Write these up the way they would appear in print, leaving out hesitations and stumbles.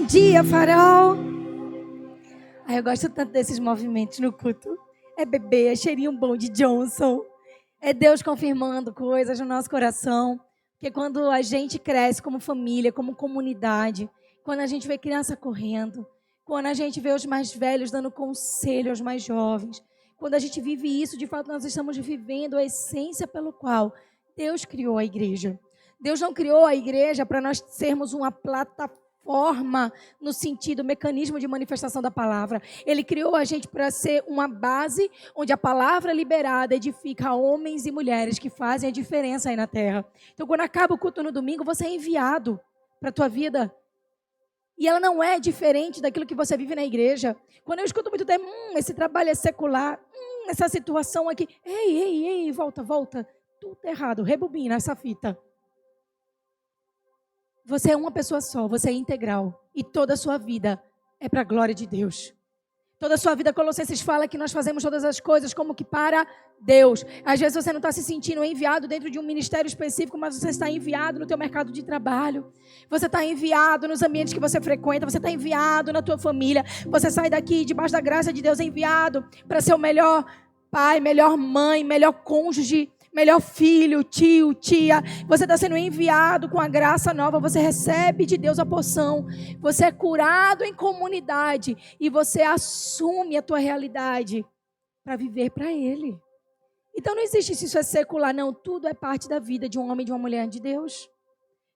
Bom dia, Farol. Eu gosto tanto desses movimentos no culto. É bebê, é cheirinho bom de Johnson. É Deus confirmando coisas no nosso coração. Porque quando a gente cresce como família, como comunidade, quando a gente vê criança correndo, quando a gente vê os mais velhos dando conselho aos mais jovens, quando a gente vive isso, de fato nós estamos vivendo a essência pelo qual Deus criou a igreja. Deus não criou a igreja para nós sermos uma plataforma no sentido, mecanismo de manifestação da palavra. Ele criou a gente para ser uma base onde a palavra liberada edifica homens e mulheres que fazem a diferença aí na terra. Então, quando acaba o culto no domingo, você é enviado para a tua vida. E ela não é diferente daquilo que você vive na igreja. Quando eu escuto muito tempo, esse trabalho é secular, essa situação aqui, ei, volta, tudo errado, rebobina essa fita. Você é uma pessoa só, você é integral. E toda a sua vida é para a glória de Deus. Toda a sua vida, Colossenses fala que nós fazemos todas as coisas como que para Deus. Às vezes você não está se sentindo enviado dentro de um ministério específico, mas você está enviado no teu mercado de trabalho. Você está enviado nos ambientes que você frequenta. Você está enviado na tua família. Você sai daqui, debaixo da graça de Deus, enviado para ser o melhor pai, melhor mãe, melhor cônjuge, melhor filho, tio, tia. Você está sendo enviado com a graça nova. Você recebe de Deus a porção. Você é curado em comunidade. E você assume a tua realidade para viver para Ele. Então não existe se isso é secular, não. Tudo é parte da vida de um homem e de uma mulher de Deus.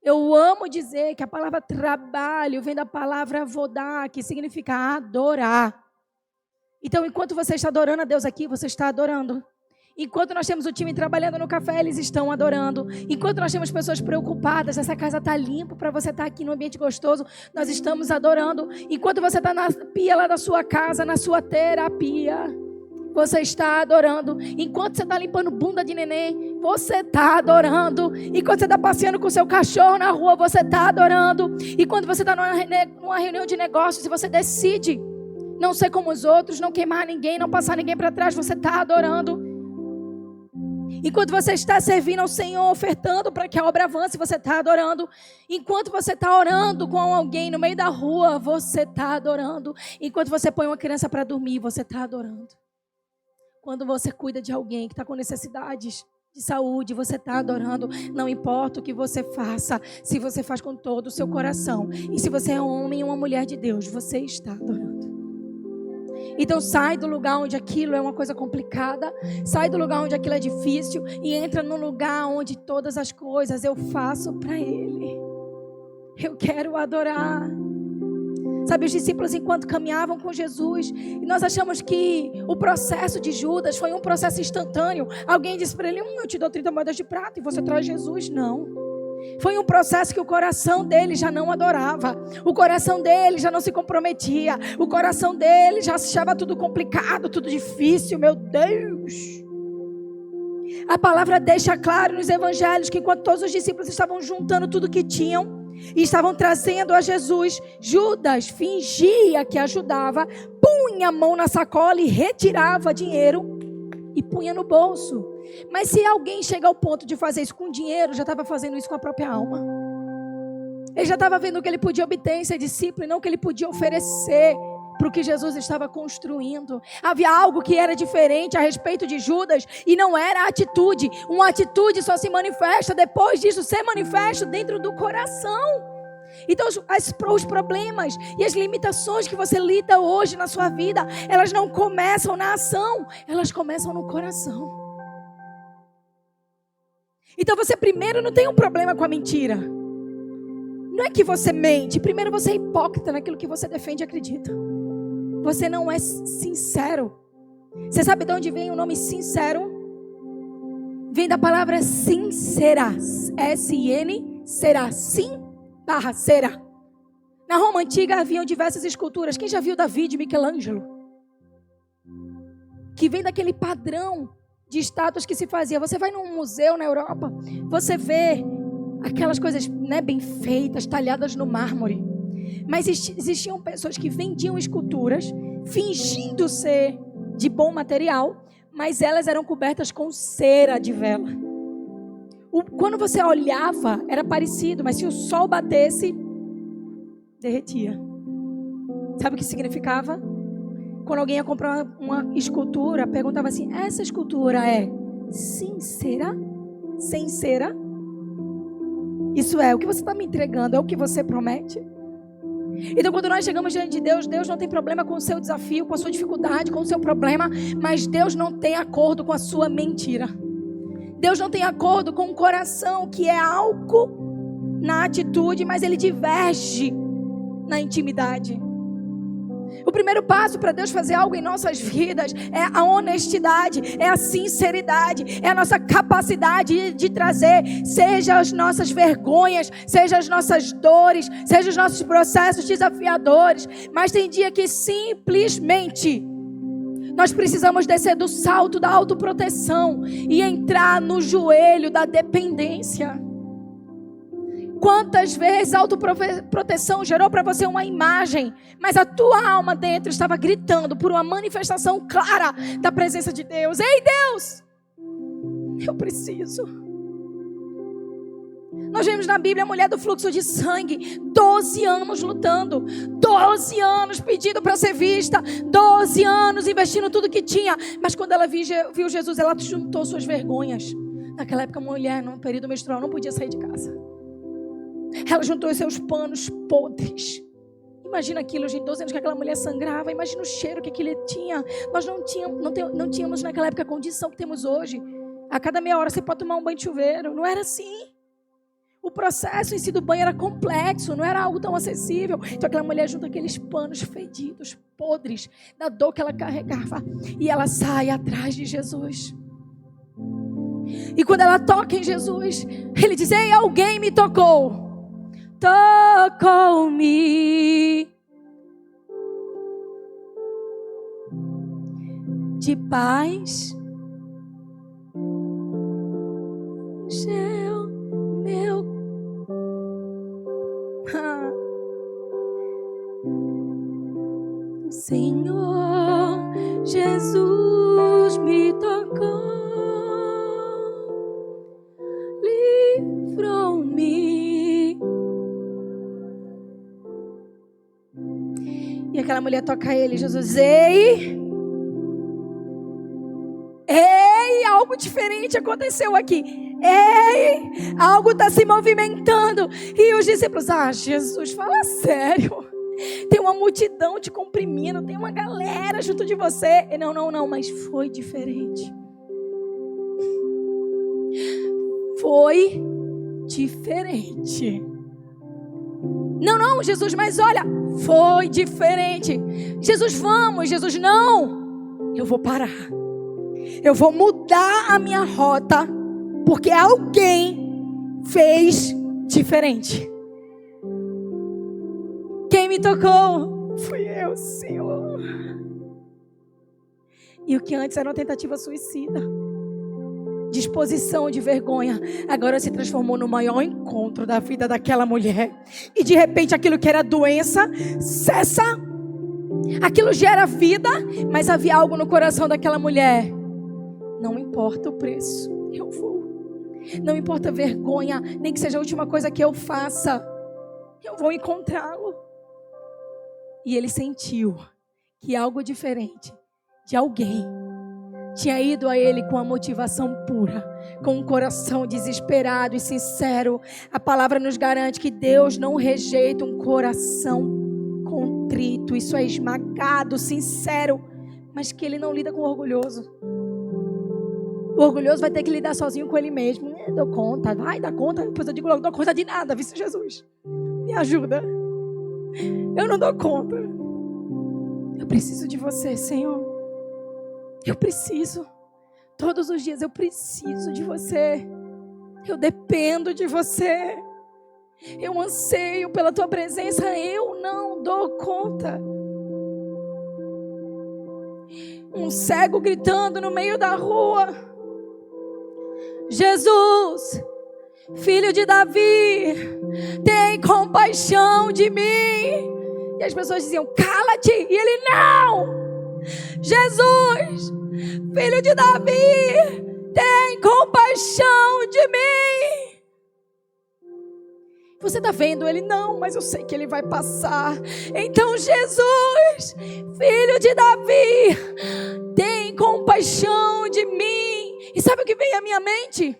Eu amo dizer que a palavra trabalho vem da palavra vodá, que significa adorar. Então enquanto você está adorando a Deus aqui, você está adorando. Enquanto nós temos o time trabalhando no café, eles estão adorando. Enquanto nós temos pessoas preocupadas, essa casa está limpa para você estar aqui no ambiente gostoso, nós estamos adorando. Enquanto você está na pia lá da sua casa, na sua terapia, você está adorando. Enquanto você está limpando bunda de neném, você está adorando. Enquanto você está passeando com o seu cachorro na rua, você está adorando. E quando você está numa reunião de negócios e você decide não ser como os outros, não queimar ninguém, não passar ninguém para trás, você está adorando. Enquanto você está servindo ao Senhor, ofertando para que a obra avance, você está adorando. Enquanto você está orando com alguém no meio da rua, você está adorando. Enquanto você põe uma criança para dormir, você está adorando. Quando você cuida de alguém que está com necessidades de saúde, você está adorando. Não importa o que você faça, se você faz com todo o seu coração. E se você é um homem ou uma mulher de Deus, você está adorando. Então sai do lugar onde aquilo é uma coisa complicada, sai do lugar onde aquilo é difícil e entra no lugar onde todas as coisas eu faço para Ele. Eu quero adorar. Sabe, os discípulos enquanto caminhavam com Jesus, e nós achamos que o processo de Judas foi um processo instantâneo. Alguém disse para ele, eu te dou 30 moedas de prata e você traz Jesus. Não. Foi um processo que o coração dele já não adorava. O coração dele já não se comprometia. O coração dele já achava tudo complicado, tudo difícil. Meu Deus! A palavra deixa claro nos evangelhos que enquanto todos os discípulos estavam juntando tudo que tinham e estavam trazendo a Jesus, Judas fingia que ajudava, punha a mão na sacola e retirava dinheiro e punha no bolso. Mas se alguém chega ao ponto de fazer isso com dinheiro, já estava fazendo isso com a própria alma. Ele já estava vendo o que ele podia obter em ser discípulo e não o que ele podia oferecer para o que Jesus estava construindo. Havia algo que era diferente a respeito de Judas e não era a atitude. Uma atitude só se manifesta depois disso ser manifesto dentro do coração. Então os problemas e as limitações que você lida hoje na sua vida, elas não começam na ação, elas começam no coração. Então você primeiro não tem um problema com a mentira. Não é que você mente, primeiro você é hipócrita naquilo que você defende e acredita. Você não é sincero. Você sabe de onde vem o nome sincero? Vem da palavra sincera. S-I-N, será, sim, barra, cera. Na Roma Antiga haviam diversas esculturas. Quem já viu Davi de Michelangelo? Que vem daquele padrão de estátuas que se fazia. Você vai num museu na Europa, você vê aquelas coisas, né, bem feitas, talhadas no mármore. Mas existiam pessoas que vendiam esculturas, fingindo ser de bom material, mas elas eram cobertas com cera de vela. Quando você olhava, era parecido, mas se o sol batesse, derretia. Sabe o que significava? Quando alguém ia comprar uma escultura, perguntava assim: essa escultura é sincera? Sincera? Isso é o que você está me entregando, é o que você promete? Então, quando nós chegamos diante de Deus, Deus não tem problema com o seu desafio, com a sua dificuldade, com o seu problema, mas Deus não tem acordo com a sua mentira. Deus não tem acordo com o coração, que é algo na atitude, mas ele diverge na intimidade. O primeiro passo para Deus fazer algo em nossas vidas é a honestidade, é a sinceridade, é a nossa capacidade de trazer, seja as nossas vergonhas, seja as nossas dores, seja os nossos processos desafiadores. Mas tem dia que simplesmente nós precisamos descer do salto da autoproteção e entrar no joelho da dependência. Quantas vezes a autoproteção gerou para você uma imagem, mas a tua alma dentro estava gritando por uma manifestação clara da presença de Deus. Ei, Deus, eu preciso. Nós vemos na Bíblia a mulher do fluxo de sangue, 12 anos lutando, 12 anos pedindo para ser vista, 12 anos investindo tudo que tinha, mas quando ela viu Jesus, ela juntou suas vergonhas. Naquela época a mulher, no período menstrual, não podia sair de casa. Ela juntou os seus panos podres. Imagina aquilo, gente, 12 anos que aquela mulher sangrava. Imagina o cheiro que aquilo tinha. Nós não tínhamos naquela época a condição que temos hoje. A cada meia hora você pode tomar um banho de chuveiro. Não era assim. O processo em si do banho era complexo, não era algo tão acessível. Então aquela mulher junta aqueles panos fedidos, podres, da dor que ela carregava, e ela sai atrás de Jesus. E quando ela toca em Jesus, ele diz: ei, alguém me tocou. Tocou-me de paz, meu o Senhor Jesus me tocou, livrou-me. E aquela mulher toca ele, Jesus: ei, algo diferente aconteceu aqui. Ei, algo está se movimentando. E os discípulos: Jesus, fala sério. Tem uma multidão te comprimindo, tem uma galera junto de você. Não, mas foi diferente. Foi diferente. Não, Jesus, mas olha, foi diferente. Jesus, vamos. Jesus, não, eu vou parar. Eu vou mudar a minha rota, porque alguém fez diferente. Quem me tocou? Fui eu, Senhor. E o que antes era uma tentativa suicida, disposição de vergonha, agora se transformou no maior encontro da vida daquela mulher. E de repente aquilo que era doença cessa. Aquilo gera vida, mas havia algo no coração daquela mulher. Não importa o preço, eu vou. Não importa a vergonha, nem que seja a última coisa que eu faça, eu vou encontrá-lo. E ele sentiu que algo diferente de alguém tinha ido a ele com a motivação pura, com um coração desesperado e sincero. A palavra nos garante que Deus não rejeita um coração contrito, isso é esmagado, sincero, mas que ele não lida com o orgulhoso. O orgulhoso vai ter que lidar sozinho com ele mesmo. Dou conta, vai dar conta. Depois eu digo logo: dou conta de nada, viu, Jesus? Me ajuda. Eu não dou conta. Eu preciso de você, Senhor. Eu preciso. Todos os dias eu preciso de você. Eu dependo de você. Eu anseio pela tua presença. Eu não dou conta. Um cego gritando no meio da rua: Jesus, filho de Davi, tem compaixão de mim. E as pessoas diziam: cala-te. E ele: não. Jesus, filho de Davi, tem compaixão de mim. Você está vendo ele? Não, mas eu sei que ele vai passar. Então, Jesus, filho de Davi, tem compaixão de mim. E sabe o que vem à minha mente?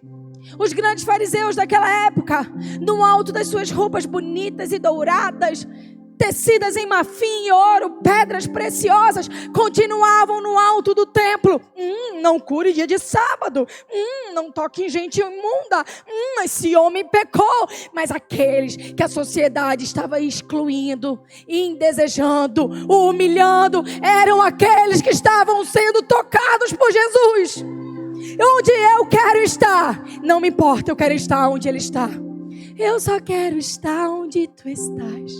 Os grandes fariseus daquela época, no alto das suas roupas bonitas e douradas, tecidas em marfim e ouro, pedras preciosas, continuavam no alto do templo. Não cure dia de sábado. Não toque em gente imunda. Esse homem pecou. Mas aqueles que a sociedade estava excluindo, indesejando, humilhando, eram aqueles que estavam sendo tocados por Jesus. Onde eu quero estar, não me importa, eu quero estar onde Ele está. Eu só quero estar onde Tu estás.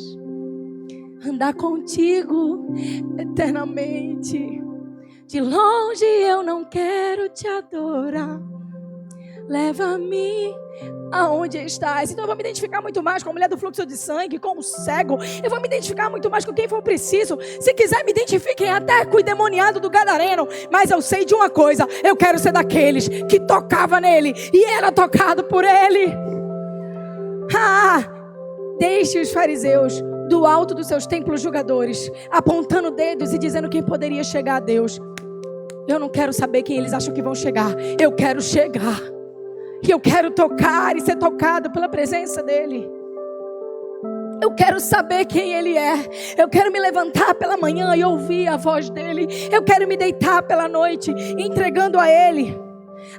Andar contigo eternamente. De longe eu não quero Te adorar. Leva-me aonde estás. Então eu vou me identificar muito mais com a mulher do fluxo de sangue, com o cego. Eu vou me identificar muito mais com quem for preciso. Se quiser, me identifiquem até com o endemoniado do Gadareno. Mas eu sei de uma coisa: eu quero ser daqueles que tocava nele e era tocado por ele. Deixe os fariseus do alto dos seus templos julgadores, apontando dedos e dizendo quem poderia chegar a Deus. Eu não quero saber quem eles acham que vão chegar. Eu quero chegar. E eu quero tocar e ser tocado pela presença dEle. Eu quero saber quem Ele é. Eu quero me levantar pela manhã e ouvir a voz dEle. Eu quero me deitar pela noite, entregando a Ele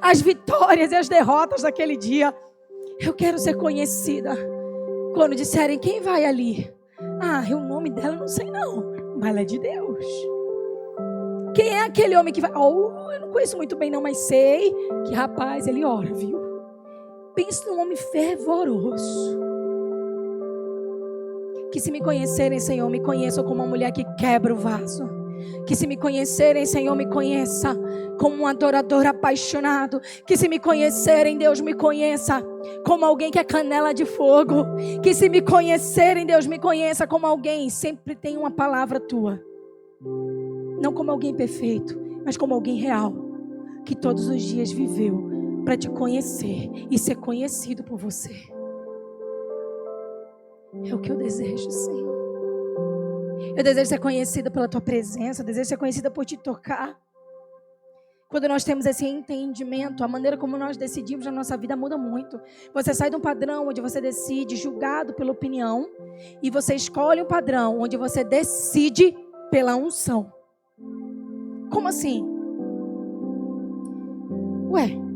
as vitórias e as derrotas daquele dia. Eu quero ser conhecida. Quando disserem quem vai ali, o nome dela eu não sei não, mas ela é de Deus. Quem é aquele homem que vai? Eu não conheço muito bem não, mas sei que rapaz, ele ora, viu? Pense num homem fervoroso. Que se me conhecerem, Senhor, me conheçam como uma mulher que quebra o vaso. Que se me conhecerem, Senhor, me conheça como um adorador apaixonado. Que se me conhecerem, Deus, me conheça como alguém que é canela de fogo. Que se me conhecerem, Deus, me conheça como alguém sempre tem uma palavra Tua. Não como alguém perfeito, mas como alguém real, que todos os dias viveu para Te conhecer e ser conhecido por Você. É o que eu desejo, Senhor. Eu desejo ser conhecida pela Tua presença. Eu desejo ser conhecida por Te tocar. Quando nós temos esse entendimento, a maneira como nós decidimos na nossa vida muda muito. Você sai de um padrão onde você decide julgado pela opinião, e você escolhe um padrão onde você decide pela unção. Como assim?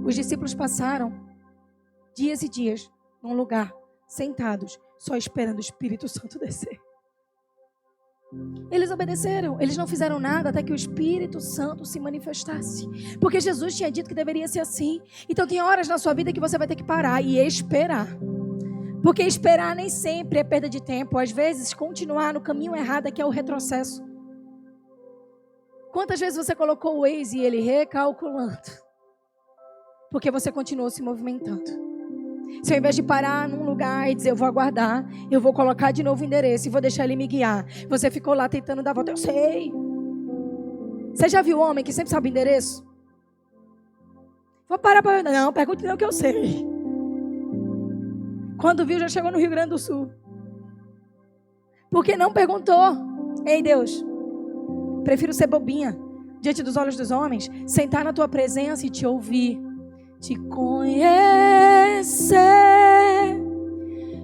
Os discípulos passaram dias e dias num lugar, sentados, só esperando o Espírito Santo descer. Eles obedeceram, eles não fizeram nada até que o Espírito Santo se manifestasse, porque Jesus tinha dito que deveria ser assim. Então tem horas na sua vida que você vai ter que parar e esperar, porque esperar nem sempre é perda de tempo. Às vezes continuar no caminho errado é que é o retrocesso. Quantas vezes você colocou o Waze e ele recalculando, porque você continuou se movimentando? Se ao invés de parar num lugar e dizer, eu vou aguardar, eu vou colocar de novo o endereço e vou deixar ele me guiar, você ficou lá tentando dar a volta. Eu sei. Você já viu homem que sempre sabe o endereço? Vou parar para... Não, pergunte não que eu sei. Quando viu, já chegou no Rio Grande do Sul. Porque não perguntou. Ei, Deus, prefiro ser bobinha diante dos olhos dos homens, sentar na Tua presença e Te ouvir, Te conhecer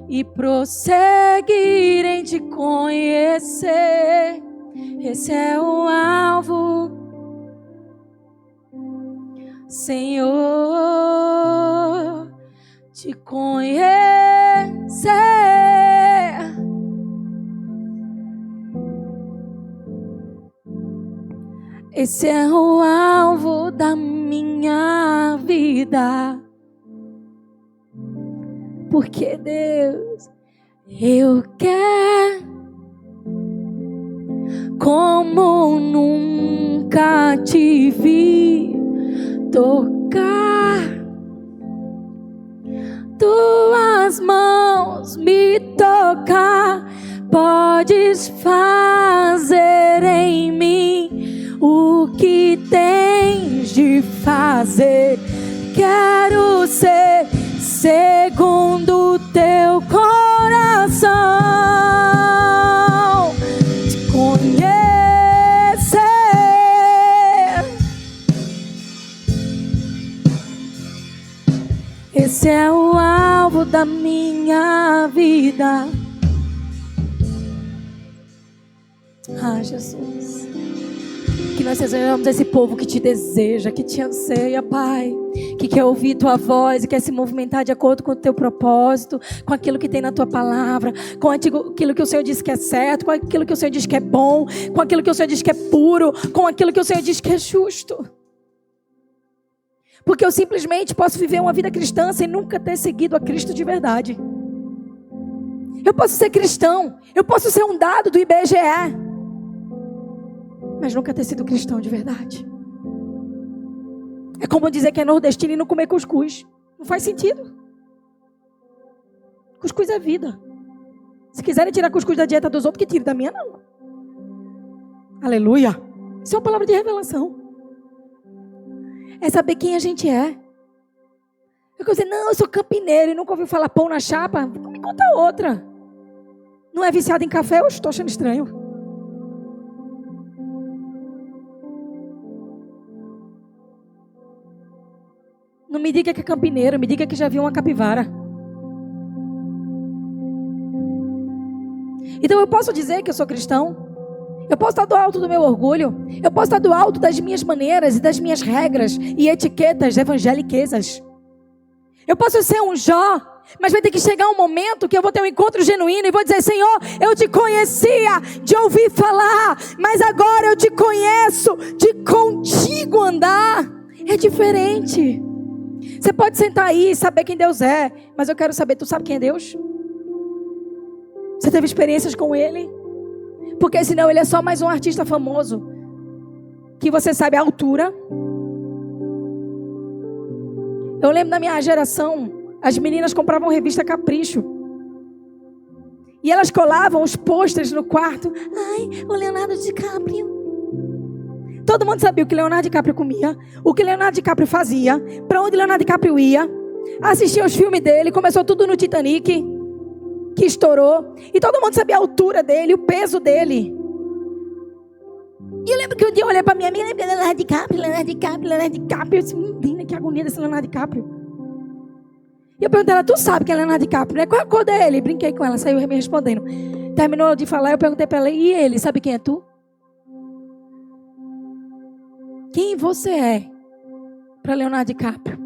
e prosseguir em Te conhecer. Esse é o alvo, Senhor, Te conhecer. Esse é o alvo da minha vida. Porque Deus, eu quero como nunca Te vi tocar. Tuas mãos me tocar, podes fazer em mim o que tens de fazer. Quero ser segundo o Teu coração. Esse é o alvo da minha vida. Ah, Jesus, que nós sejamos esse povo que te deseja, que te anseia, Pai, que quer ouvir tua voz e quer se movimentar de acordo com o teu propósito, com aquilo que tem na tua palavra, com aquilo que o Senhor diz que é certo, com aquilo que o Senhor diz que é bom, com aquilo que o Senhor diz que é puro, com aquilo que o Senhor diz que é justo. Porque eu simplesmente posso viver uma vida cristã sem nunca ter seguido a Cristo de verdade. Eu posso ser cristão, eu posso ser um dado do IBGE, mas nunca ter sido cristão de verdade. É como dizer que é nordestino e não comer cuscuz. Não faz sentido. Cuscuz é vida. Se quiserem tirar cuscuz da dieta dos outros, que tire da minha, não. Aleluia. Isso é uma palavra de revelação. É saber quem a gente é. Eu quero dizer, não, eu sou campineiro e nunca ouviu falar pão na chapa. Me conta outra. Não é viciado em café? Eu estou achando estranho. Não me diga que é campineiro, me diga que já viu uma capivara. Então eu posso dizer que eu sou cristão. Eu posso estar do alto do meu orgulho. Eu posso estar do alto das minhas maneiras e das minhas regras e etiquetas evangeliquezas. Eu posso ser um Jó, mas vai ter que chegar um momento que eu vou ter um encontro genuíno e vou dizer, Senhor, eu te conhecia de ouvir falar, mas agora eu te conheço de contigo andar. É diferente. Você pode sentar aí e saber quem Deus é, mas eu quero saber, tu sabe quem é Deus? Você teve experiências com Ele? Porque senão Ele é só mais um artista famoso, que você sabe a altura. Eu lembro da minha geração, as meninas compravam revista Capricho. E elas colavam os pôsteres no quarto. Ai, o Leonardo DiCaprio. Todo mundo sabia o que Leonardo DiCaprio comia, o que Leonardo DiCaprio fazia, para onde Leonardo DiCaprio ia. Assistia os filmes dele, começou tudo no Titanic, que estourou. E todo mundo sabia a altura dele, o peso dele. E eu lembro que um dia eu olhei para minha amiga e lembrei, Leonardo DiCaprio. Eu disse, menina, que agonia desse Leonardo DiCaprio. E eu perguntei a ela, tu sabe quem é Leonardo DiCaprio, né? Qual é a cor dele? Brinquei com ela, saiu me respondendo. Terminou de falar, eu perguntei para ela, e ele, sabe quem é tu? Quem você é para Leonardo DiCaprio?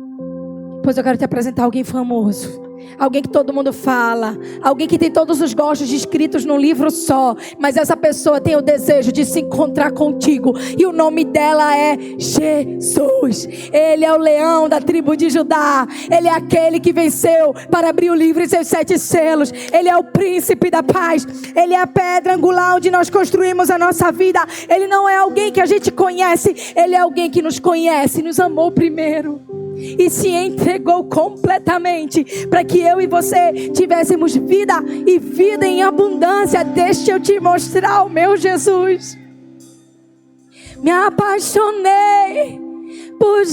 Pois eu quero te apresentar alguém famoso. Alguém que todo mundo fala. Alguém que tem todos os gostos descritos num livro só. Mas essa pessoa tem o desejo de se encontrar contigo. E o nome dela é Jesus. Ele é o leão da tribo de Judá. Ele é aquele que venceu para abrir o livro e seus 7 selos. Ele é o príncipe da paz. Ele é a pedra angular onde nós construímos a nossa vida. Ele não é alguém que a gente conhece. Ele é alguém que nos conhece, nos amou primeiro e se entregou completamente para que eu e você tivéssemos vida e vida em abundância. Deixa eu te mostrar o meu Jesus. Me apaixonei por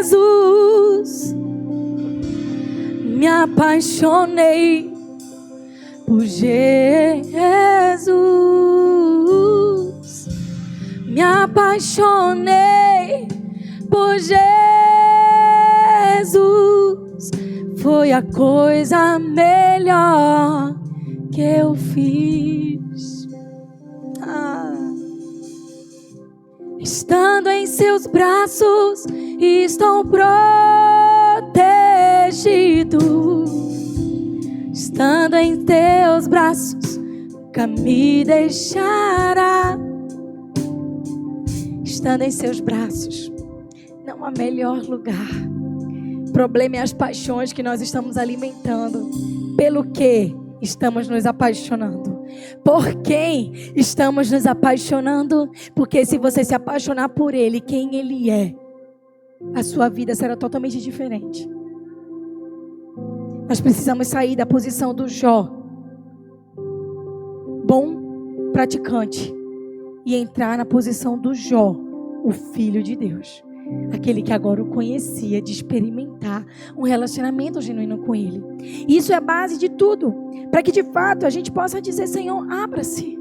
Jesus. Me apaixonei por Jesus. Me apaixonei por Jesus. Foi a coisa melhor que eu fiz. Estando em seus braços, estou protegido. Estando em teus braços, nunca me deixará. Estando em seus braços, não há melhor lugar. O problema é as paixões que nós estamos alimentando. Pelo que estamos nos apaixonando? Por quem estamos nos apaixonando? Porque se você se apaixonar por Ele, quem Ele é, a sua vida será totalmente diferente. Nós precisamos sair da posição do Jó, bom praticante, e entrar na posição do Jó, o Filho de Deus. Aquele que agora o conhecia, de experimentar um relacionamento genuíno com Ele. Isso é a base de tudo, para que de fato a gente possa dizer: Senhor, abra-se.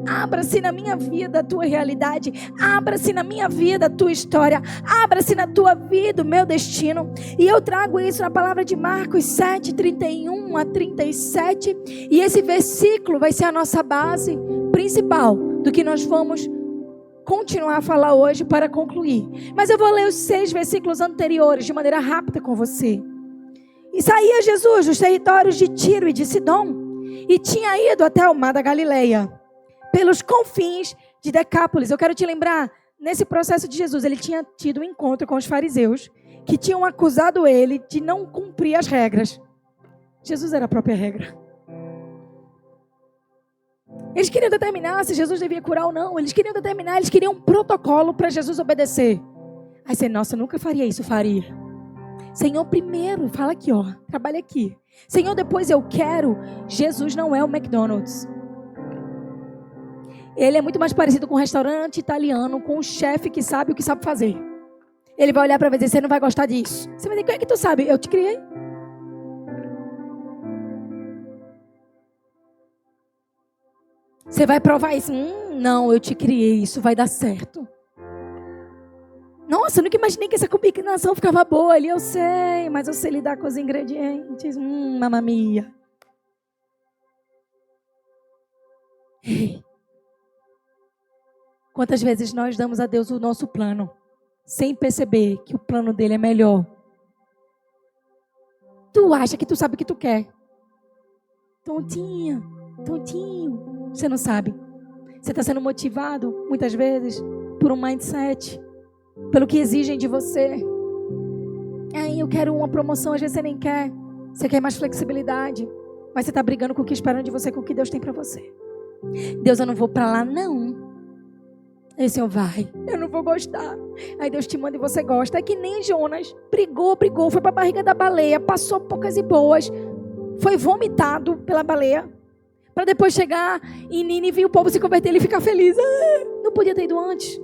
Abra-se na minha vida a tua realidade. Abra-se na minha vida a tua história. Abra-se na tua vida o meu destino. E eu trago isso na palavra de Marcos 7, 31 a 37. E esse versículo vai ser a nossa base principal do que nós vamos continuar a falar hoje para concluir. Mas eu vou ler os 6 versículos anteriores de maneira rápida com você. E saía Jesus dos territórios de Tiro e de Sidom, e tinha ido até o mar da Galileia, pelos confins de Decápolis. Eu quero te lembrar, nesse processo de Jesus, ele tinha tido um encontro com os fariseus, que tinham acusado ele de não cumprir as regras. Jesus era a própria regra. Eles queriam determinar se Jesus devia curar ou não. Eles queriam um protocolo para Jesus obedecer. Aí você, nossa, eu nunca faria isso, faria. Senhor, primeiro, fala aqui, ó, trabalha aqui. Senhor, depois eu quero. Jesus não é o McDonald's. Ele é muito mais parecido com um restaurante italiano, com um chefe que sabe o que sabe fazer. Ele vai olhar para você e dizer, você não vai gostar disso. Você vai dizer, como é que tu sabe? Eu te criei. Você vai provar isso? Não, eu te criei, isso vai dar certo. Nossa, eu nunca imaginei que essa combinação ficava boa ali. Eu sei, mas eu sei lidar com os ingredientes. Mamma mia. Quantas vezes nós damos a Deus o nosso plano, sem perceber que o plano dele é melhor? Tu acha que tu sabe o que tu quer? Tontinho. Você não sabe. Você está sendo motivado, muitas vezes, por um mindset, pelo que exigem de você. Aí eu quero uma promoção, às vezes você nem quer. Você quer mais flexibilidade, mas você está brigando com o que esperam de você, com o que Deus tem para você. Deus, eu não vou para lá, não. Aí o Senhor vai, eu não vou gostar. Aí Deus te manda e você gosta. É que nem Jonas, brigou, foi para a barriga da baleia, passou poucas e boas, foi vomitado pela baleia, para depois chegar em Nínive e o povo se converter e ele ficar feliz. Não podia ter ido antes.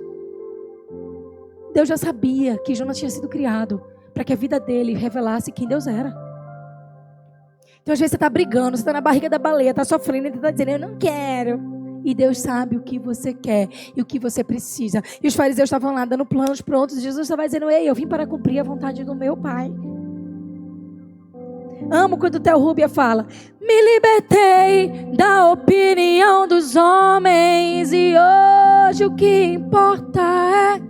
Deus já sabia que Jonas tinha sido criado para que a vida dele revelasse quem Deus era. Então às vezes você está brigando, você está na barriga da baleia, está sofrendo e está dizendo, eu não quero. E Deus sabe o que você quer e o que você precisa. E os fariseus estavam lá dando planos prontos. Jesus estava dizendo, ei, eu vim para cumprir a vontade do meu Pai. Amo quando o Theo Rubia fala, me libertei da opinião dos homens e hoje o que importa é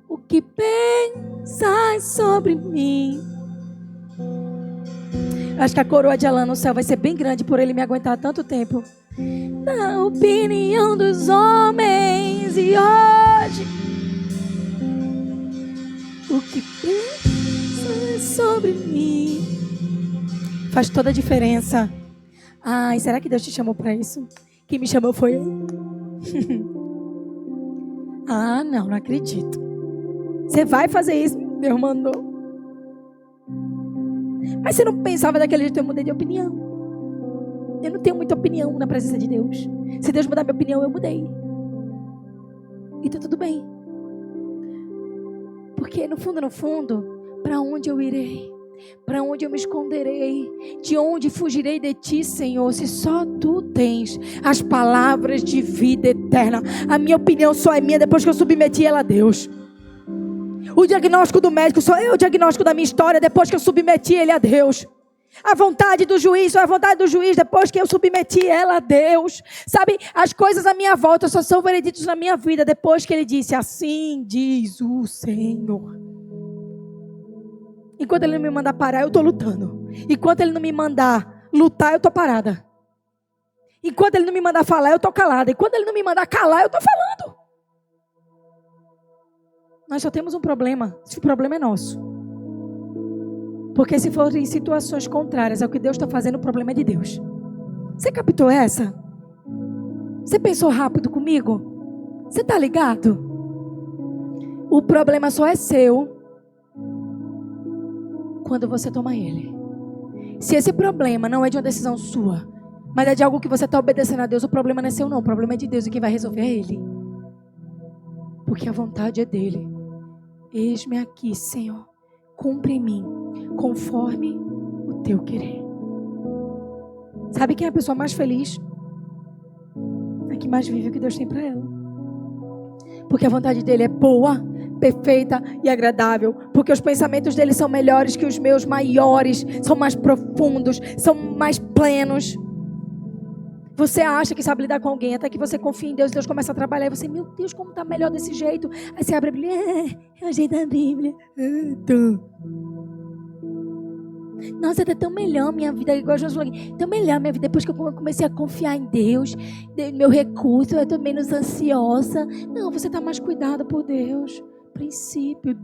o que pensas sobre mim. Acho que a coroa de Alain no céu vai ser bem grande por ele me aguentar tanto tempo. Da opinião dos homens e hoje o que pensas sobre mim. Faz toda a diferença. Ai, será que Deus te chamou para isso? Quem me chamou foi eu. Não acredito. Você vai fazer isso? Deus mandou. Mas você não pensava daquele jeito, eu mudei de opinião. Eu não tenho muita opinião na presença de Deus. Se Deus mudar minha opinião, eu mudei. E tá tudo bem. Porque no fundo, para onde eu irei? Para onde eu me esconderei? De onde fugirei de ti, Senhor? Se só tu tens as palavras de vida eterna. A minha opinião só é minha depois que eu submeti ela a Deus. O diagnóstico do médico só é o diagnóstico da minha história depois que eu submeti ele a Deus. A vontade do juiz só é a vontade do juiz depois que eu submeti ela a Deus. Sabe, as coisas à minha volta só são vereditos na minha vida depois que ele disse, assim diz o Senhor. Enquanto ele não me mandar parar, eu estou lutando. Enquanto ele não me mandar lutar, eu estou parada. Enquanto ele não me mandar falar, eu estou calada. Enquanto ele não me mandar calar, eu estou falando. Nós só temos um problema, se o problema é nosso. Porque se for em situações contrárias ao que Deus está fazendo, o problema é de Deus. Você captou essa? Você pensou rápido comigo? Você está ligado? O problema só é seu quando você toma ele. Se esse problema não é de uma decisão sua, mas é de algo que você está obedecendo a Deus, o problema não é seu não, o problema é de Deus e quem vai resolver é Ele. Porque a vontade é dEle. Eis-me aqui, Senhor, cumpre em mim, conforme o teu querer. Sabe quem é a pessoa mais feliz? que mais vive o que Deus tem para ela. Porque a vontade dele é boa, perfeita e agradável. Porque os pensamentos dele são melhores que os meus, maiores, são mais profundos, são mais plenos. Você acha que sabe lidar com alguém, até que você confia em Deus, Deus começa a trabalhar, e você, meu Deus, como está melhor desse jeito. Aí você abre a Bíblia, é o jeito da Bíblia. Nossa, está tão melhor minha vida, igual Jesus falou aqui, tão melhor minha vida, depois que eu comecei a confiar em Deus, meu recurso, eu estou menos ansiosa. Não, você está mais cuidado por Deus. Princípio,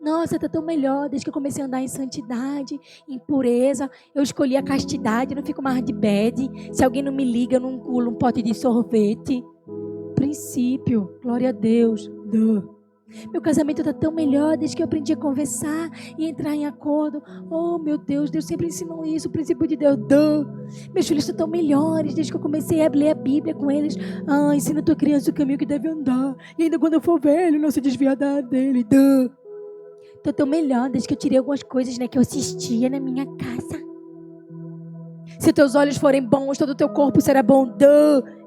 Nossa, está tão melhor desde que eu comecei a andar em santidade, em pureza. Eu escolhi a castidade, não fico mais de bad. Se alguém não me liga, eu não engulo um pote de sorvete. Princípio, glória a Deus. Meu casamento está tão melhor desde que eu aprendi a conversar e entrar em acordo. Oh, meu Deus, Deus sempre ensinou isso, o princípio de Deus. Meus filhos estão tão melhores desde que eu comecei a ler a Bíblia com eles. Ensina a tua criança o caminho que deve andar. E ainda quando eu for velho, não se desviar dele. Estou tão melhor desde que eu tirei algumas coisas, que eu assistia na minha casa. Se teus olhos forem bons, todo o teu corpo será bom.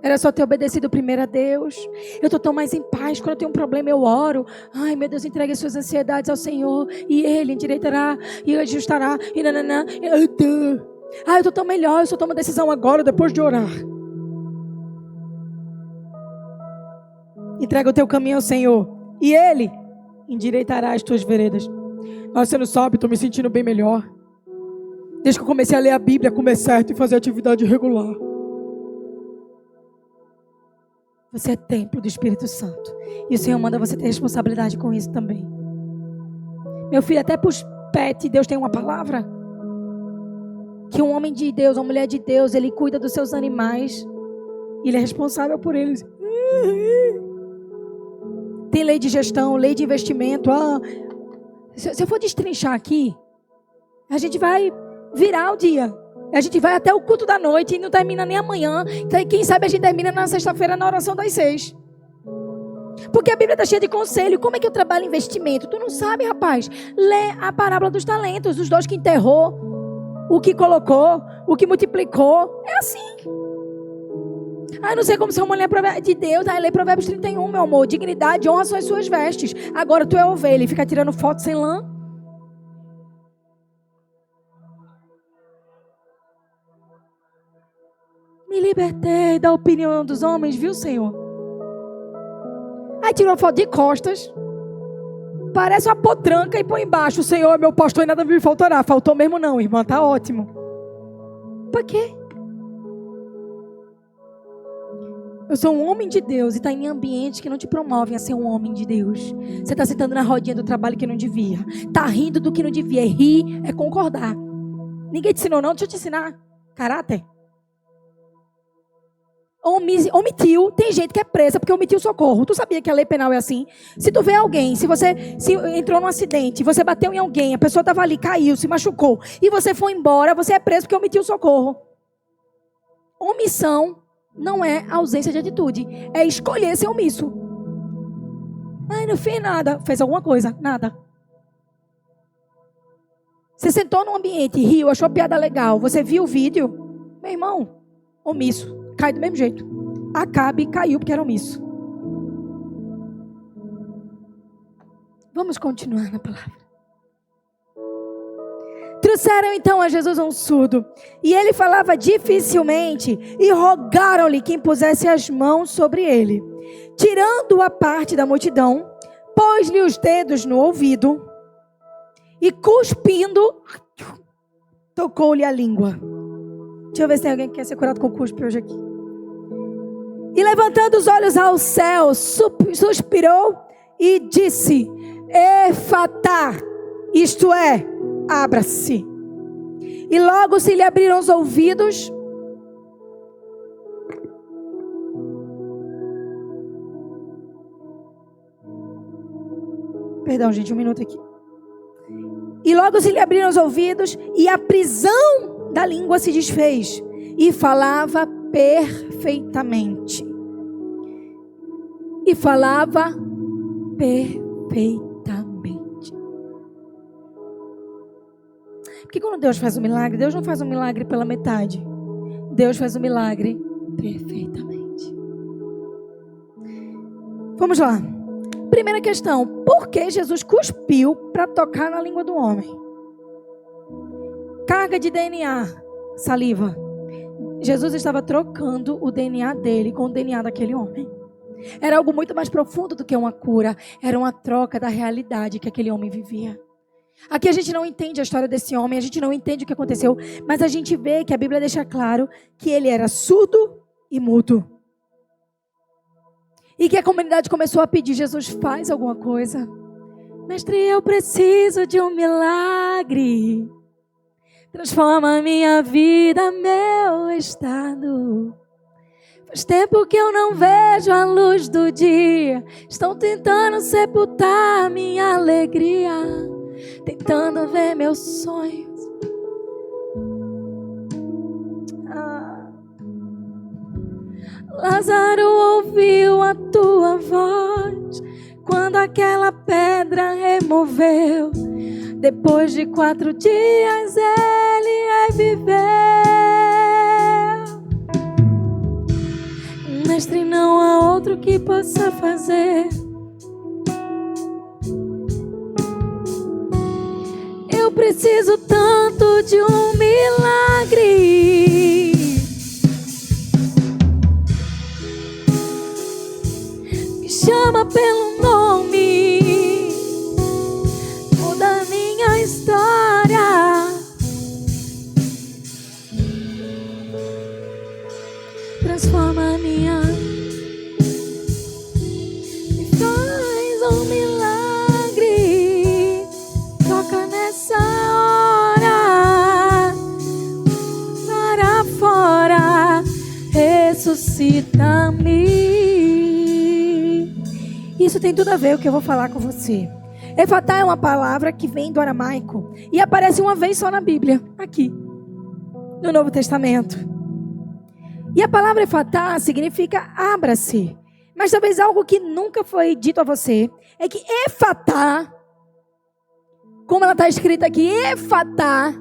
Era só ter obedecido primeiro a Deus. Eu estou tão mais em paz. Quando eu tenho um problema, eu oro. Ai, meu Deus, entregue as suas ansiedades ao Senhor. E Ele endireitará e ajustará. E nananã. Eu estou tão melhor. Eu só tomo decisão agora, depois de orar. Entrega o teu caminho ao Senhor. E Ele endireitará as tuas veredas. Nossa, você não sabe, estou me sentindo bem melhor. Desde que eu comecei a ler a Bíblia, comer certo e fazer atividade regular. Você é templo do Espírito Santo. E o Senhor manda você ter responsabilidade com isso também. Meu filho, até para os pets, Deus tem uma palavra. Que um homem de Deus, uma mulher de Deus, ele cuida dos seus animais. Ele é responsável por eles. Tem lei de gestão, lei de investimento. Se eu for destrinchar aqui, a gente vai virar o dia. A gente vai até o culto da noite e não termina nem amanhã. Então, quem sabe a gente termina na sexta-feira na oração das 6. Porque a Bíblia está cheia de conselho. Como é que eu trabalho investimento? Tu não sabe, rapaz. Lê a parábola dos talentos. Os 2 que enterrou, o que colocou, o que multiplicou. É assim. Eu não sei como ser uma mulher de Deus. Lê Provérbios 31, meu amor. Dignidade, honra são as suas vestes. Agora tu é ovelha e fica tirando foto sem lã. Me libertei da opinião dos homens, viu, Senhor? Aí tira uma foto de costas. Parece uma potranca e põe embaixo. O Senhor é meu pastor e nada me faltará. Faltou mesmo não, irmã. Tá ótimo. Pra quê? Eu sou um homem de Deus e está em ambientes que não te promovem a ser um homem de Deus. Você está sentando na rodinha do trabalho que não devia. Está rindo do que não devia. Rir é concordar. Ninguém te ensinou não? Deixa eu te ensinar. Caráter. Omitiu, tem gente que é presa porque omitiu socorro. Tu sabia que a lei penal é assim? Se tu vê alguém, se entrou num acidente, você bateu em alguém, a pessoa estava ali, caiu, se machucou, e você foi embora, você é preso porque omitiu socorro. Omissão não é ausência de atitude, é escolher ser omisso. Não fiz nada. Fez alguma coisa? Nada. Você sentou num ambiente, riu, achou a piada legal, você viu o vídeo, meu irmão, omisso. Cai do mesmo jeito. Acabe caiu porque era omisso. Vamos continuar na palavra. Trouxeram então a Jesus um surdo, e ele falava dificilmente, e rogaram-lhe que impusesse as mãos sobre ele. Tirando-o à parte da multidão, pôs-lhe os dedos no ouvido, e cuspindo, tocou-lhe a língua. Deixa eu ver se tem alguém que quer ser curado com cuspe hoje aqui. E levantando os olhos ao céu, suspirou e disse: Efatá, isto é, abra-se. E logo se lhe abriram os ouvidos. Perdão, gente, um minuto aqui. E logo se lhe abriram os ouvidos, e a prisão da língua se desfez, e falava perfeitamente. E falava perfeitamente. Porque quando Deus faz um milagre, Deus não faz um milagre pela metade. Deus faz um milagre perfeitamente. Vamos lá. Primeira questão. Por que Jesus cuspiu para tocar na língua do homem? Carga de DNA, saliva. Jesus estava trocando o DNA dele com o DNA daquele homem. Era algo muito mais profundo do que uma cura. Era uma troca da realidade que aquele homem vivia. Aqui a gente não entende a história desse homem, a gente não entende o que aconteceu, mas a gente vê que a Bíblia deixa claro que ele era surdo e mudo. E que a comunidade começou a pedir: Jesus, faz alguma coisa. Mestre, eu preciso de um milagre. Transforma a minha vida, meu estado. Faz tempo que eu não vejo a luz do dia. Estão tentando sepultar minha alegria, tentando ver meus sonhos. Lázaro ouviu a tua voz quando aquela pedra removeu. Depois de 4 dias ele reviveu. Mestre, não há outro que possa fazer. Eu preciso tanto de um milagre. Me chama pelo nome, muda minha história. Transforma a minha. Me faz um milagre. Toca nessa hora. Para fora. Ressuscita-me. Isso tem tudo a ver com o que eu vou falar com você. Efatá é uma palavra que vem do aramaico e aparece uma vez só na Bíblia, aqui, no Novo Testamento. E a palavra efatá significa abra-se. Mas talvez algo que nunca foi dito a você é que efatá, como ela está escrita aqui, efatá,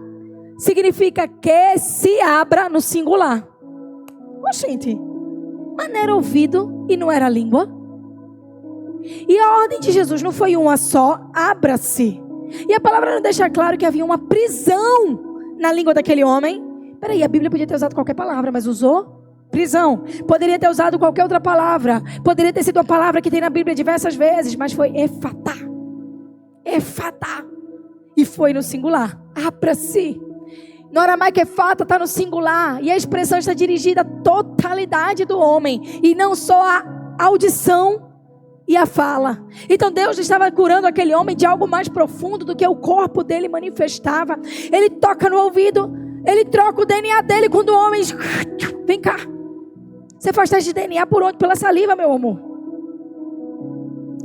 significa que se abra no singular. Oxente, mas não era ouvido e não era língua? E a ordem de Jesus não foi uma só, abra-se. E a palavra não deixa claro que havia uma prisão na língua daquele homem. Peraí, a Bíblia podia ter usado qualquer palavra, mas usou prisão. Poderia ter usado qualquer outra palavra. Poderia ter sido uma palavra que tem na Bíblia diversas vezes, mas foi efatá. Efatá. E foi no singular. Abra-se. No aramaico, efatá está no singular. E a expressão está dirigida à totalidade do homem. E não só à audição e a fala. Então Deus estava curando aquele homem de algo mais profundo do que o corpo dele manifestava. Ele toca no ouvido, ele troca o DNA dele quando o homem... Vem cá. Você faz teste de DNA por onde? Pela saliva, meu amor.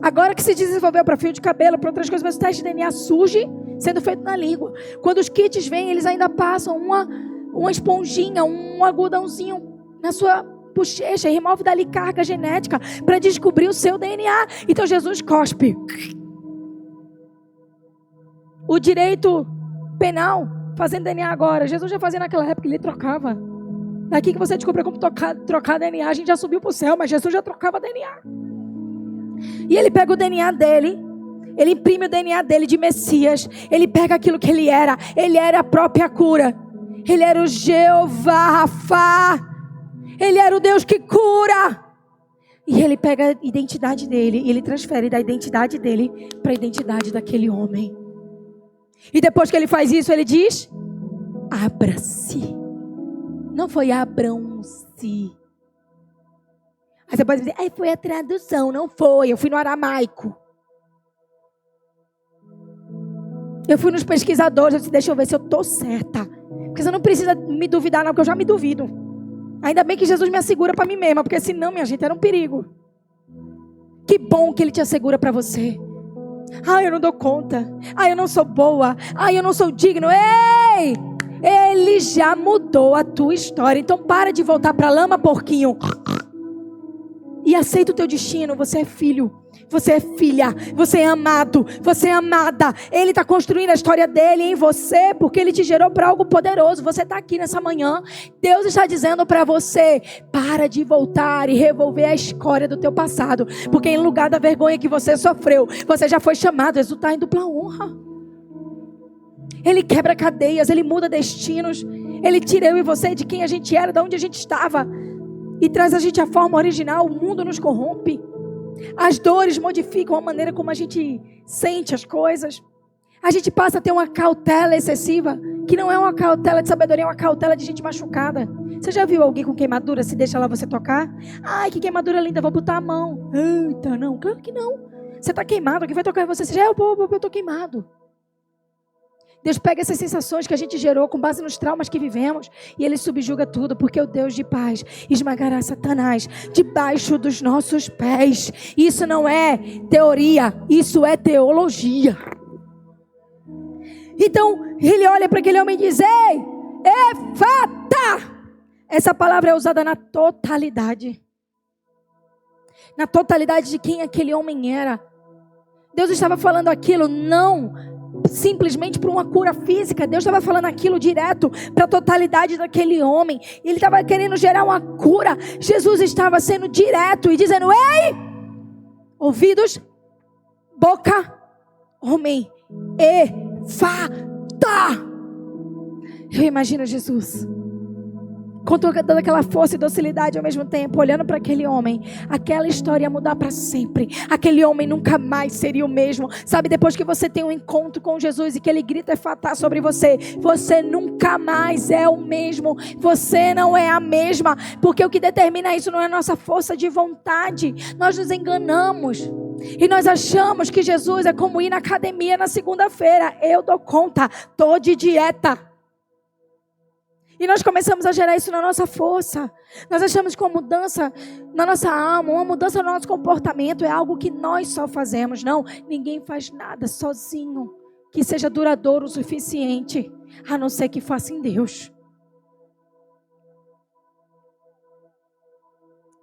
Agora que se desenvolveu para fio de cabelo, para outras coisas, mas o teste de DNA surge sendo feito na língua. Quando os kits vêm, eles ainda passam uma esponjinha, um algodãozinho na sua bochecha e remove dali carga genética para descobrir o seu DNA. Então Jesus cospe. O direito penal, fazendo DNA agora, Jesus já fazia naquela época, ele trocava. Daqui que você descobriu como trocar DNA, a gente já subiu para o céu, mas Jesus já trocava DNA. E ele pega o DNA dele, ele imprime o DNA dele de Messias, ele pega aquilo que ele era a própria cura. Ele era o Jeová Rafá. Ele era o Deus que cura. E ele pega a identidade dele e ele transfere da identidade dele para a identidade daquele homem. E depois que ele faz isso, ele diz: abra-se. Não foi abrão-se. Aí você pode dizer: foi a tradução. Não foi, eu fui no aramaico. Eu fui nos pesquisadores, eu disse: deixa eu ver se eu estou certa. Porque você não precisa me duvidar não, porque eu já me duvido. Ainda bem que Jesus me assegura para mim mesma, porque senão, minha gente, era um perigo. Que bom que Ele te assegura para você. Eu não dou conta. Eu não sou boa. Eu não sou digno. Ei! Ele já mudou a tua história. Então para de voltar para a lama, porquinho. E aceita o teu destino. Você é filho. Você é filha, você é amado, você é amada. Ele está construindo a história dele em você, porque ele te gerou para algo poderoso. Você está aqui nessa manhã. Deus está dizendo para você: para de voltar e revolver a escória do teu passado, porque em lugar da vergonha que você sofreu, você já foi chamado a exultar em dupla honra. Ele quebra cadeias, ele muda destinos. Ele tira eu e você de quem a gente era, de onde a gente estava, e traz a gente à forma original. O mundo nos corrompe. As dores modificam a maneira como a gente sente as coisas. A gente passa a ter uma cautela excessiva, que não é uma cautela de sabedoria, é uma cautela de gente machucada. Você já viu alguém com queimadura, se deixa lá você tocar? Ai, que queimadura linda, vou botar a mão. Eita, não, claro que não. Você está queimado, alguém vai tocar em você, você já, eu estou queimado. Deus pega essas sensações que a gente gerou com base nos traumas que vivemos e Ele subjuga tudo, porque o Deus de paz esmagará Satanás debaixo dos nossos pés. Isso não é teoria, isso é teologia. Então, ele olha para aquele homem e diz: ei, Efata! Essa palavra é usada na totalidade. Na totalidade de quem aquele homem era. Deus estava falando aquilo não simplesmente para uma cura física. Deus estava falando aquilo direto para a totalidade daquele homem. Ele estava querendo gerar uma cura. Jesus estava sendo direto e dizendo: ei, ouvidos, boca, homem, Efata. Eu imagino Jesus com toda aquela força e docilidade ao mesmo tempo, olhando para aquele homem. Aquela história ia mudar para sempre. Aquele homem nunca mais seria o mesmo. Sabe, depois que você tem um encontro com Jesus e que ele grita Efatá sobre você, você nunca mais é o mesmo. Você não é a mesma, porque o que determina isso não é a nossa força de vontade. Nós nos enganamos e nós achamos que Jesus é como ir na academia na segunda-feira. Eu dou conta, estou de dieta. E nós começamos a gerar isso na nossa força. Nós achamos que uma mudança na nossa alma, uma mudança no nosso comportamento é algo que nós só fazemos. Não, ninguém faz nada sozinho que seja duradouro o suficiente, a não ser que faça em Deus.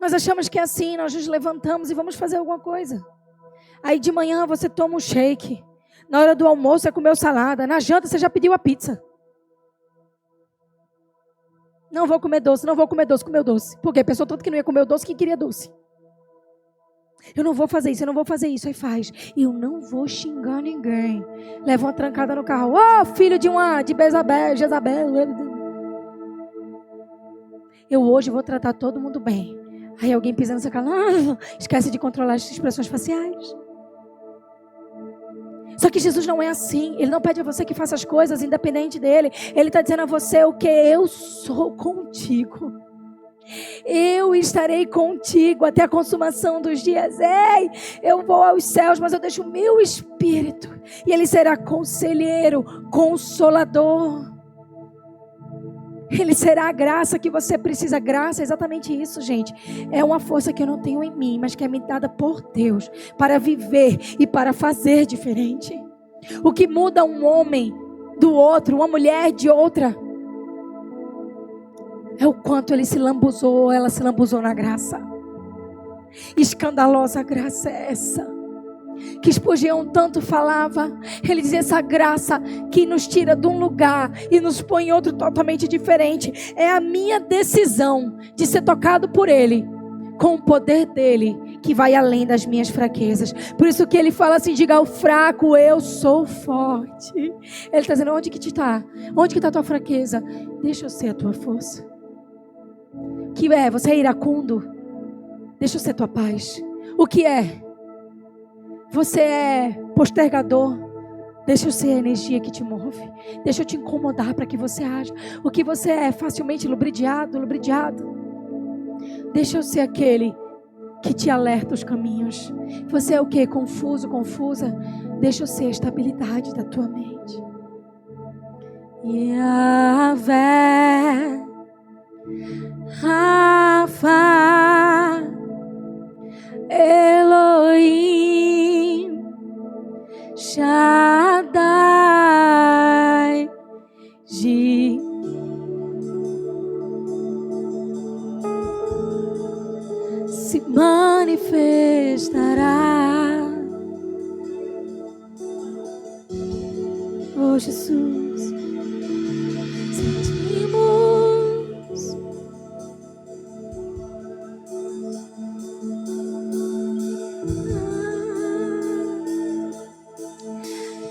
Nós achamos que é assim, nós nos levantamos e vamos fazer alguma coisa. Aí de manhã você toma um shake. Na hora do almoço você comeu salada. Na janta você já pediu a pizza. Não vou comer doce, não vou comer doce, comeu doce. Por quê? Pensou tanto que não ia comer o doce que queria doce. Eu não vou fazer isso, eu não vou fazer isso. Aí faz. Eu não vou xingar ninguém. Leva uma trancada no carro. Filho de Jezabel. Eu hoje vou tratar todo mundo bem. Aí alguém pisa nessa cara. Esquece de controlar as expressões faciais. Só que Jesus não é assim. Ele não pede a você que faça as coisas independente dele. Ele está dizendo a você o que? Eu sou contigo. Eu estarei contigo até a consumação dos dias. Ei, eu vou aos céus, mas eu deixo o meu Espírito. E Ele será conselheiro, consolador. Ele será a graça que você precisa. Graça é exatamente isso, gente. É uma força que eu não tenho em mim, mas que é me dada por Deus para viver e para fazer diferente. O que muda um homem do outro, uma mulher de outra, é o quanto ele se lambuzou, ela se lambuzou na graça. Escandalosa graça é essa que Spurgeon tanto falava. Ele dizia: essa graça que nos tira de um lugar e nos põe em outro totalmente diferente. É a minha decisão de ser tocado por Ele, com o poder dEle, que vai além das minhas fraquezas. Por isso que Ele fala assim: diga ao fraco, eu sou forte. Ele está dizendo: onde que está? Onde que está a tua fraqueza? Deixa eu ser a tua força. Que é? Você é iracundo? Deixa eu ser a tua paz. O que é? Você é postergador? Deixa eu ser a energia que te move. Deixa eu te incomodar para que você haja. O que você é? Facilmente lubridiado? Deixa eu ser aquele que te alerta os caminhos. Você é o que? Confuso, confusa? Deixa eu ser a estabilidade da tua mente. Yahvé, Rafa, Elohim, Shaddai, se manifestará. Jesus. Sentimos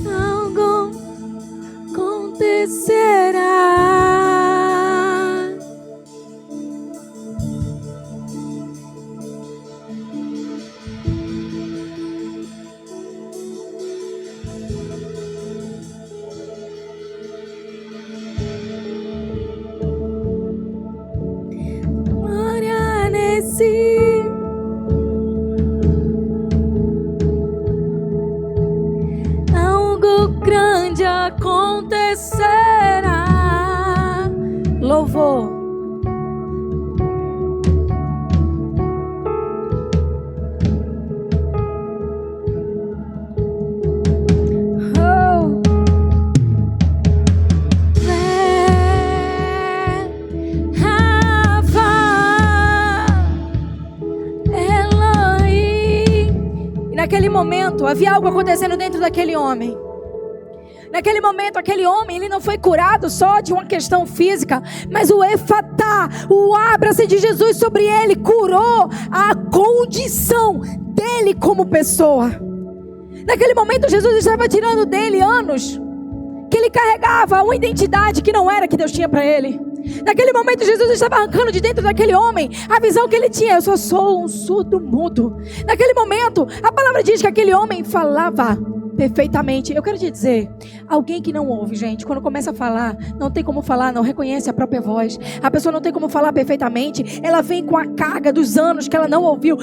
algo acontecerá. Glória nesse algo grande acontecerá. Louvor. Oh. Rafa, Elohim. E naquele momento havia algo acontecendo dentro daquele homem. Naquele momento, aquele homem, ele não foi curado só de uma questão física, mas o efatá, o abra-se de Jesus sobre ele, curou a condição dele como pessoa. Naquele momento, Jesus estava tirando dele anos que ele carregava uma identidade que não era que Deus tinha para ele. Naquele momento, Jesus estava arrancando de dentro daquele homem a visão que ele tinha: eu só sou um surdo mudo. Naquele momento, a palavra diz que aquele homem falava perfeitamente. Eu quero te dizer, alguém que não ouve, gente, quando começa a falar, não tem como falar, não reconhece a própria voz. A pessoa não tem como falar perfeitamente. Ela vem com a carga dos anos que ela não ouviu.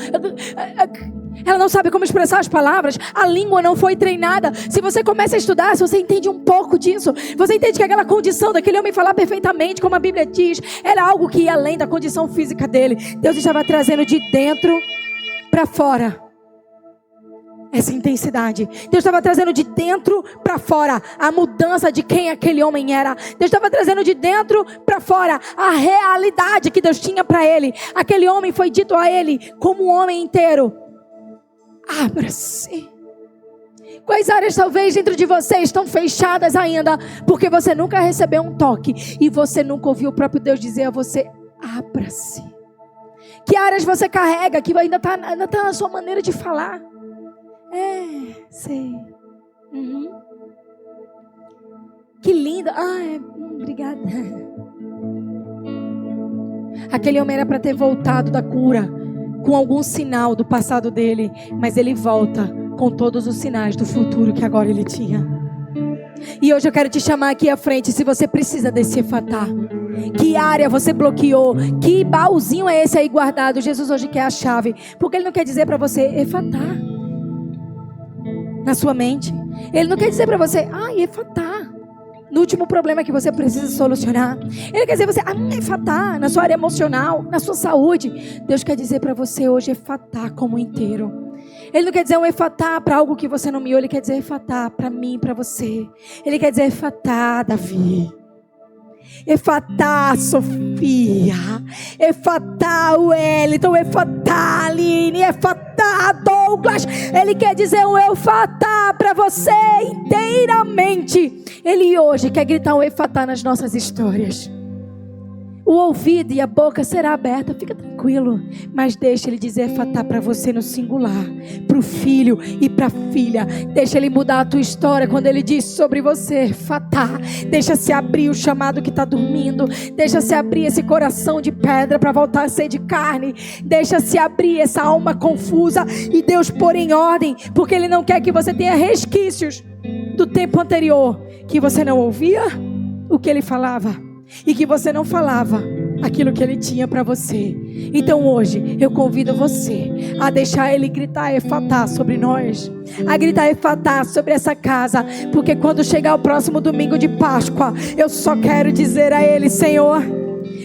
Ela não sabe como expressar as palavras. A língua não foi treinada. Se você começa a estudar, se você entende um pouco disso, você entende que aquela condição daquele homem falar perfeitamente, como a Bíblia diz, era algo que ia além da condição física dele. Deus estava trazendo de dentro para fora essa intensidade. Deus estava trazendo de dentro para fora a mudança de quem aquele homem era. Deus estava trazendo de dentro para fora a realidade que Deus tinha para ele. Aquele homem foi dito a ele como um homem inteiro: abra-se. Quais áreas talvez dentro de você estão fechadas ainda porque você nunca recebeu um toque e você nunca ouviu o próprio Deus dizer a você: abra-se. Que áreas você carrega que ainda tá na sua maneira de falar? Sei. Uhum. Que linda. Obrigada. Aquele homem era para ter voltado da cura com algum sinal do passado dele, mas ele volta com todos os sinais do futuro que agora ele tinha. E hoje eu quero te chamar aqui à frente, se você precisa desse efatá. Que área você bloqueou? Que baúzinho é esse aí guardado? Jesus hoje quer a chave, porque ele não quer dizer para você efatá na sua mente. Ele não quer dizer para você: efatá no último problema que você precisa solucionar. Ele quer dizer você: efatá na sua área emocional, na sua saúde. Deus quer dizer para você hoje efatá como inteiro. Ele não quer dizer um efatá para algo que você nomeou. Ele quer dizer efatá para mim, para você. Ele quer dizer efatá, Davi. Efatá, Sofia. Efatá, Wellington. Efatá, Aline. Efatá, Douglas. Ele quer dizer um efatá para você inteiramente. Ele hoje quer gritar um efatá nas nossas histórias. O ouvido e a boca será aberta, fica tranquilo. Mas deixa ele dizer efatá para você no singular, para o filho e para a filha. Deixa ele mudar a tua história quando ele diz sobre você efatá. Deixa se abrir o chamado que está dormindo. Deixa se abrir esse coração de pedra para voltar a ser de carne. Deixa se abrir essa alma confusa e Deus pôr em ordem, porque Ele não quer que você tenha resquícios do tempo anterior, que você não ouvia o que Ele falava e que você não falava aquilo que Ele tinha para você. Então hoje eu convido você a deixar Ele gritar efatá sobre nós, a gritar efatá sobre essa casa, porque quando chegar o próximo domingo de Páscoa, eu só quero dizer a Ele: Senhor,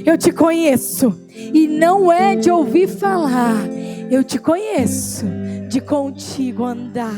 eu te conheço, e não é de ouvir falar, eu te conheço de contigo andar.